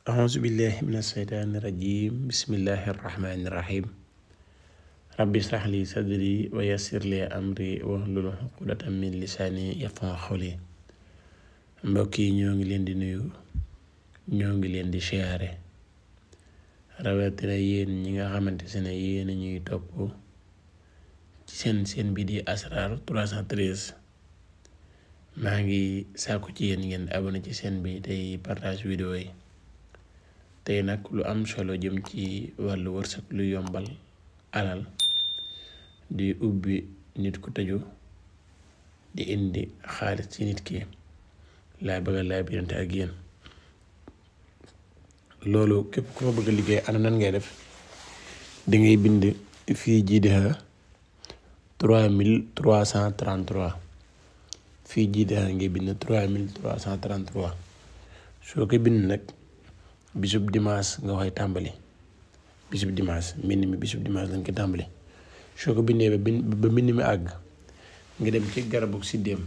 أعوذ بالله من الشيطان الرجيم بسم الله الرحمن الرحيم ربي اشرح لي صدري ويسر لي أمري واحلل عقدة من لساني يفقهوا قولي mbokk yi ñoo ngi leen di nuyu ñoo ngi leen di siyaare rawatina yéen ñi nga xamante ne yéen ñuy topp ci seen bi di Asrar 313 maa ngi sàkku ci yéen ngeen abonné ci seen bi tey partage vidéo yi tey nag lu am solo jëm ci wàllu wërsëg lu yombal alal di ubbi nit ku tëju di indi xaalis ci nit ki laa bëgg laa birante ak yéen loolu képp ku fa bëgg liggéey ana nan ngay def da ngay bind fii jiideha 3333 fii jiideha ngay bind 3333 soo ko bind nag bisub dimanche nga koy tàmbali bisub dimanche mbind mi bisub dimanche lañ ko tàmbali soo ko bindee ba mbind mi àgg nga dem ci garabu siddéem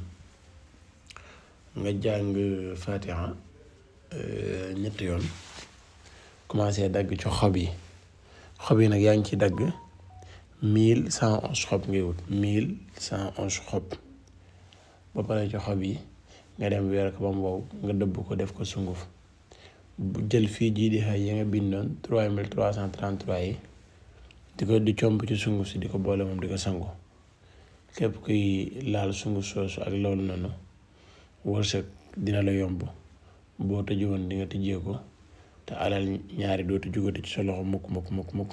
nga jàng fatiha ñetti yoon commencé dagg ci xob yi nag yaa ngi ci dagg 1111 xob ngay wut 1111 xob ba pare ci xob yi nga dem weer ko ba mu wow nga dëbb ko def ko sunguf jël fii jii di xay yi nga bindoon 3333 yi di comp ci sunguf si di ko boole moom di ko sangu képp kuy laal sunguf soosu ak loolu noonu wërsëg dina la yomb boo tëju woon di nga tëjee ko te alal ñaari dootu jugati ci sa loxo mukk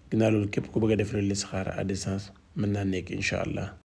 ginnaaw loolu képp ku bëgg a def loolu listixaar à distance mën naa nekk incha allah